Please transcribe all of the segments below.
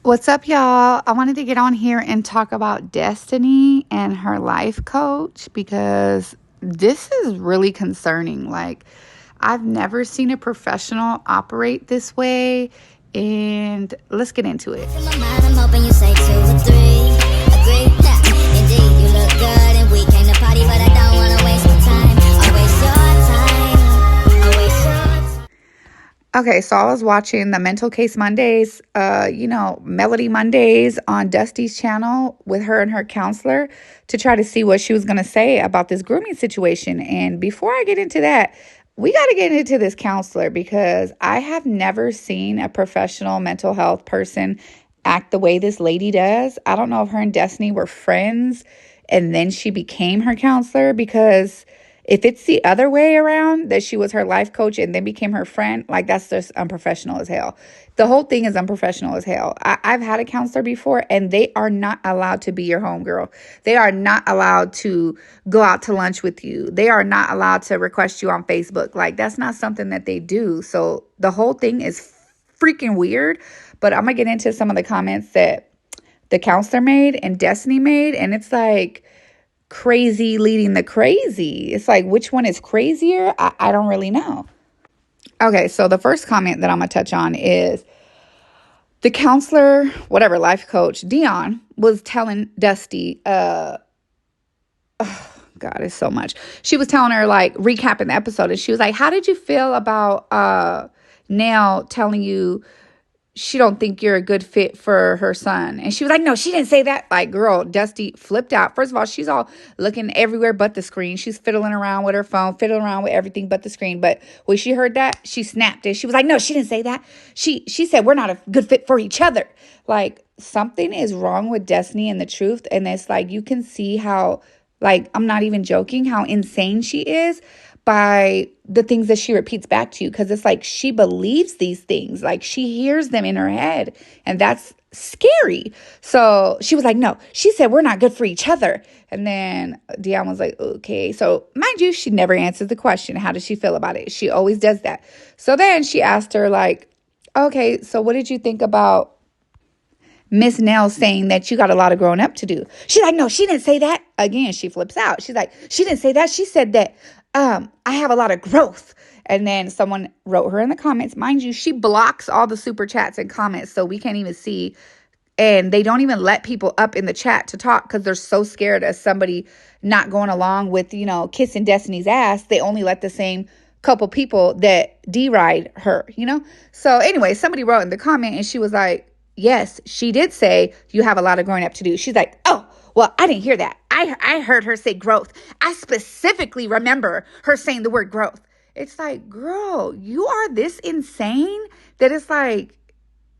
What's up, y'all? I wanted to get on here and talk about Destiny and her life coach because this is really concerning. Like, I've never seen a professional operate this way, and let's get into it. Okay, so I was watching the Mental Case Mondays, Melody Mondays on Dusty's channel with her and her counselor to try to see what she was going to say about this grooming situation. And before I get into that, we got to get into this counselor because I have never seen a professional mental health person act the way this lady does. I don't know if her and Destiny were friends and then she became her counselor, because if it's the other way around, that she was her life coach and then became her friend, like, that's just unprofessional as hell. The whole thing is unprofessional as hell. I've had a counselor before, and they are not allowed to be your homegirl. They are not allowed to go out to lunch with you. They are not allowed to request you on Facebook. Like, that's not something that they do. So the whole thing is freaking weird. But I'm going to get into some of the comments that the counselor made and Destiny made, and it's like crazy leading the crazy. It's like, which one is crazier? I don't really know. Okay, so the first comment that I'm going to touch on is the counselor, whatever, life coach, Deon, was telling Dusty, God, it's so much. She was telling her, like, recapping the episode, and she was like, how did you feel about Nell telling you she don't think you're a good fit for her son? And she was like, no, she didn't say that. Like, girl, Dusty flipped out. First of all, she's all looking everywhere but the screen. She's fiddling around with her phone, fiddling around with everything but the screen. But when she heard that, she snapped it. She was like, no, she didn't say that. She said, we're not a good fit for each other. Like, something is wrong with Destiny and the truth. And it's like, you can see how, like, I'm not even joking, how insane she is by the things that she repeats back to you, because it's like she believes these things, like she hears them in her head, and that's scary. So she was like, no, she said we're not good for each other. And then Deon was like, okay. So mind you, she never answers the question, how does she feel about it? She always does that. So then she asked her, like, okay, so what did you think about Miss Nell saying that you got a lot of growing up to do? She's like, no, she didn't say that. Again, she flips out. She's like, she didn't say that. She said that I have a lot of growth. And then someone wrote her in the comments. Mind you, she blocks all the super chats and comments, so we can't even see. And they don't even let people up in the chat to talk because they're so scared of somebody not going along with, kissing Destiny's ass. They only let the same couple people that deride her, So anyway, somebody wrote in the comment and she was like, yes, she did say you have a lot of growing up to do. She's like, oh, well, I didn't hear that. I heard her say growth. I specifically remember her saying the word growth. It's like, girl, you are this insane that it's like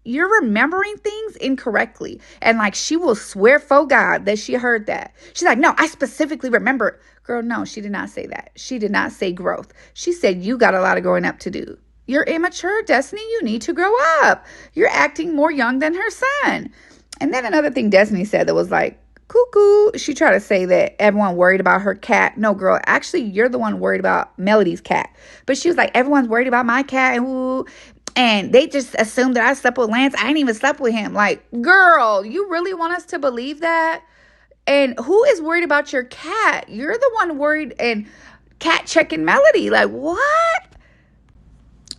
you're remembering things incorrectly. And like, she will swear for God that she heard that. She's like, no, I specifically remember. Girl, no, she did not say that. She did not say growth. She said you got a lot of growing up to do. You're immature, Destiny. You need to grow up. You're acting more young than her son. And then another thing Destiny said that was like, cuckoo. She tried to say that everyone worried about her cat. No, girl, actually, you're the one worried about Melody's cat. But she was like, everyone's worried about my cat. And they just assumed that I slept with Lance. I ain't even slept with him. Like, girl, you really want us to believe that? And who is worried about your cat? You're the one worried and cat checking Melody. Like, what?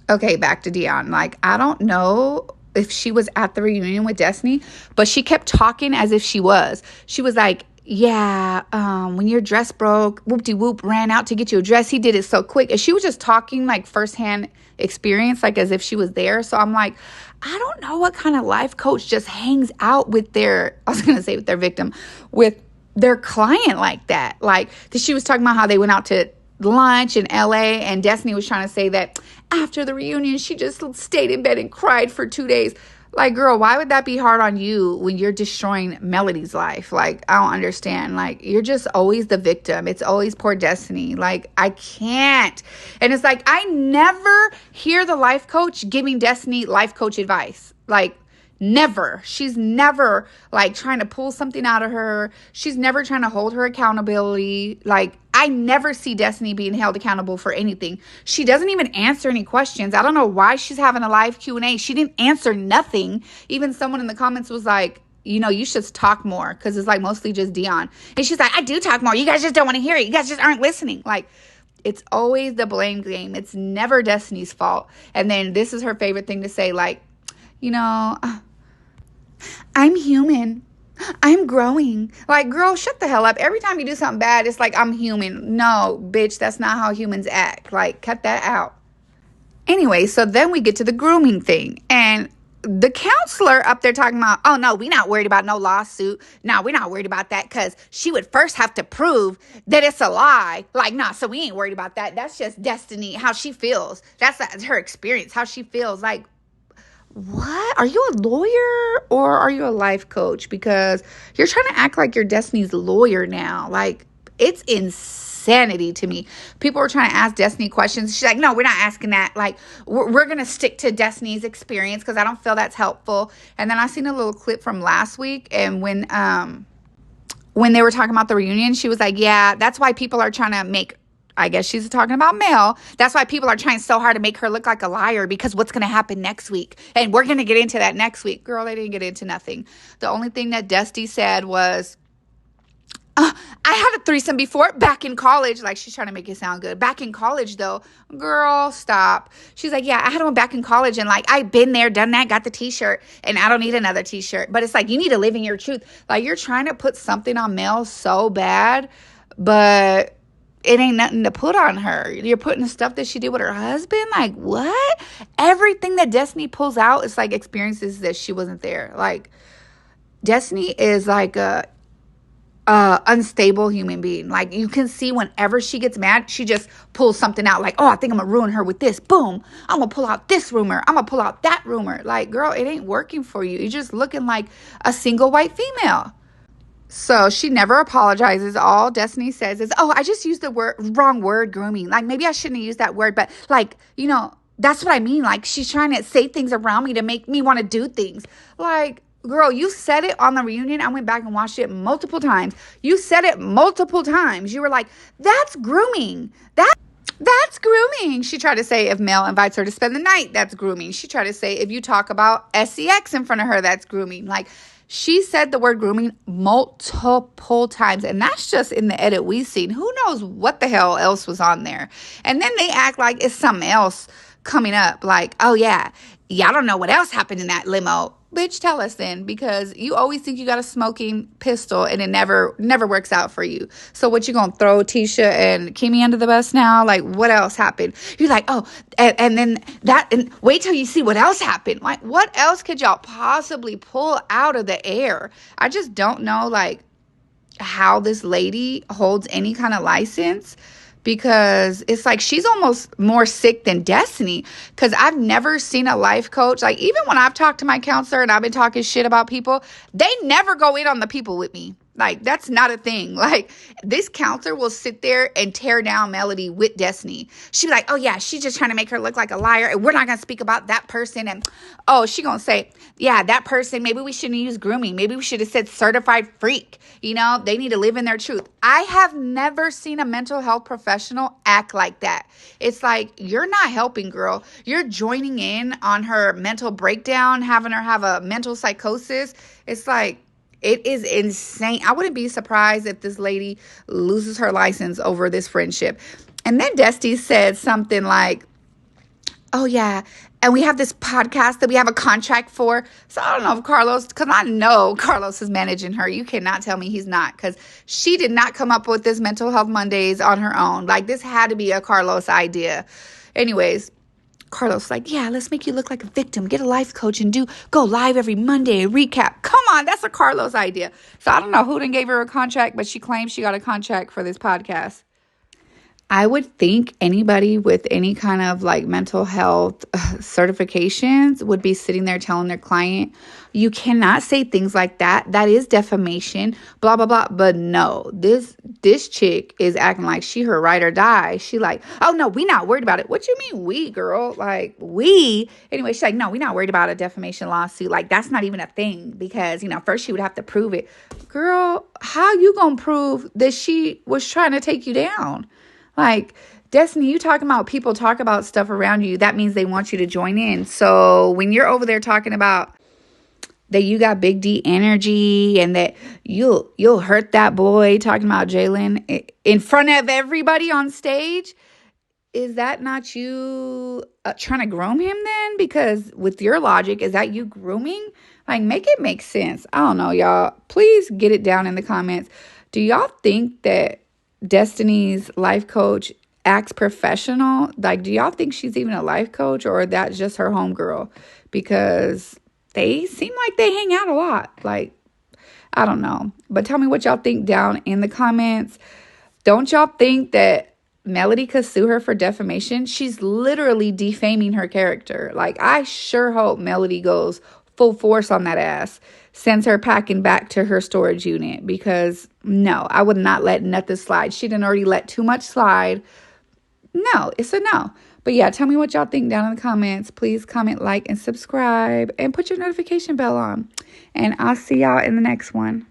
Okay, back to Deon. Like, I don't know if she was at the reunion with Destiny, but she kept talking as if she was. She was like, yeah, when your dress broke, whoop-de-whoop ran out to get you a dress. He did it so quick. And she was just talking like firsthand experience, like as if she was there. So I'm like, I don't know what kind of life coach just hangs out with their victim, with their client like that. Like, she was talking about how they went out to lunch in LA, and Destiny was trying to say that after the reunion she just stayed in bed and cried for 2 days. Like, girl, why would that be hard on you when you're destroying Melody's life? Like, I don't understand. Like, you're just always the victim. It's always poor Destiny. Like, I can't. And it's like, I never hear the life coach giving Destiny life coach advice. Like, never. She's never like trying to pull something out of her. She's never trying to hold her accountability. Like, I never see Destiny being held accountable for anything. She doesn't even answer any questions. I don't know why she's having a live Q&A. She didn't answer nothing. Even someone in the comments was like, you should talk more, because it's like mostly just Deon. And she's like, I do talk more. You guys just don't want to hear it. You guys just aren't listening. Like, it's always the blame game. It's never Destiny's fault. And then this is her favorite thing to say, like, I'm human. I'm growing. Like, girl, shut the hell up. Every time you do something bad, it's like, I'm human. No, bitch, that's not how humans act. Like, cut that out. Anyway, so then we get to the grooming thing. And the counselor up there talking about, oh, no, we're not worried about no lawsuit. No, we're not worried about that, because she would first have to prove that it's a lie. Like, nah, so we ain't worried about that. That's just Destiny, how she feels. That's her experience, how she feels. Like, what? Are you a lawyer or are you a life coach? Because you're trying to act like you're Destiny's lawyer now. Like, it's insanity to me. People were trying to ask Destiny questions. She's like, no, we're not asking that. Like, we're going to stick to Destiny's experience because I don't feel that's helpful. And then I seen a little clip from last week. And when they were talking about the reunion, she was like, yeah, that's why people are trying to make, I guess she's talking about Mel. That's why people are trying so hard to make her look like a liar, because what's going to happen next week? And we're going to get into that next week. Girl, they didn't get into nothing. The only thing that Dusty said was, I had a threesome before, back in college. Like, she's trying to make it sound good. Back in college, though. Girl, stop. She's like, yeah, I had one back in college. And, like, I've been there, done that, got the t-shirt. And I don't need another t-shirt. But it's like, you need to live in your truth. Like, you're trying to put something on Mel so bad. But it ain't nothing to put on her. You're putting the stuff that she did with her husband. Like, what? Everything that Destiny pulls out is like experiences that she wasn't there. Like, Destiny is like a unstable human being. Like, you can see whenever she gets mad, she just pulls something out. Like, oh, I think I'm gonna ruin her with this. Boom. I'm gonna pull out this rumor. I'm gonna pull out that rumor. Like, girl, it ain't working for you. You're just looking like a single white female. So she never apologizes. All Destiny says is, oh, I just used the wrong word, grooming. Like, maybe I shouldn't have used that word, but like, that's what I mean. Like, she's trying to say things around me to make me want to do things. Like, girl, you said it on the reunion. I went back and watched it multiple times. You said it multiple times. You were like, that's grooming. That's grooming. She tried to say if Mel invites her to spend the night, that's grooming. She tried to say if you talk about sex in front of her, that's grooming. Like, she said the word grooming multiple times, and that's just in the edit we've seen. Who knows what the hell else was on there? And then they act like it's something else coming up. Like, oh yeah, I don't know what else happened in that limo. Bitch, tell us then, because you always think you got a smoking pistol and it never works out for you. So what, you gonna throw Tisha and Kimmy under the bus now? Like, what else happened? You're like, oh, and then that, and wait till you see what else happened. Like, what else could y'all possibly pull out of the air? I just don't know, like, how this lady holds any kind of license, because it's like she's almost more sick than Destiny. Because I've never seen a life coach, like, even when I've talked to my counselor and I've been talking shit about people, they never go in on the people with me. Like, that's not a thing. Like, this counselor will sit there and tear down Melody with Destiny. She'd be like, oh yeah, she's just trying to make her look like a liar, and we're not going to speak about that person. And oh, she going to say, yeah, that person, maybe we shouldn't use grooming. Maybe we should have said certified freak. They need to live in their truth. I have never seen a mental health professional act like that. It's like, you're not helping, girl. You're joining in on her mental breakdown, having her have a mental psychosis. It's like, it is insane. I wouldn't be surprised if this lady loses her license over this friendship. And then Dusty said something like, oh yeah, and we have this podcast that we have a contract for. So I don't know if Carlos, because I know Carlos is managing her. You cannot tell me he's not, because she did not come up with this Mental Health Mondays on her own. Like, this had to be a Carlos idea. Anyways, Carlos like, yeah, let's make you look like a victim. Get a life coach and go live every Monday, recap. Come on, that's a Carlos idea. So I don't know who done gave her a contract, but she claims she got a contract for this podcast. I would think anybody with any kind of like mental health certifications would be sitting there telling their client, you cannot say things like that. That is defamation, blah, blah, blah. But no, this chick is acting like she her ride or die. She like, oh no, we not worried about it. What you mean we, girl? Like we? Anyway, she's like, no, we not worried about a defamation lawsuit. Like that's not even a thing because, first she would have to prove it. Girl, how you gonna prove that she was trying to take you down? Like, Destiny, you talking about people talk about stuff around you. That means they want you to join in. So when you're over there talking about that you got big D energy and that you'll hurt that boy, talking about Jalen in front of everybody on stage, is that not you trying to groom him then? Because with your logic, is that you grooming? Like, make it make sense. I don't know, y'all. Please get it down in the comments. Do y'all think that Destiny's life coach acts professional? Like, do y'all think she's even a life coach or that's just her homegirl? Because they seem like they hang out a lot. Like, I don't know. But tell me what y'all think down in the comments. Don't y'all think that Melody could sue her for defamation? She's literally defaming her character. Like, I sure hope Melody goes full force on that ass, sends her packing back to her storage unit, because no, I would not let nothing slide. She didn't already let too much slide. No, it's a no. But yeah, tell me what y'all think down in the comments. Please comment, like, and subscribe, and put your notification bell on. And I'll see y'all in the next one.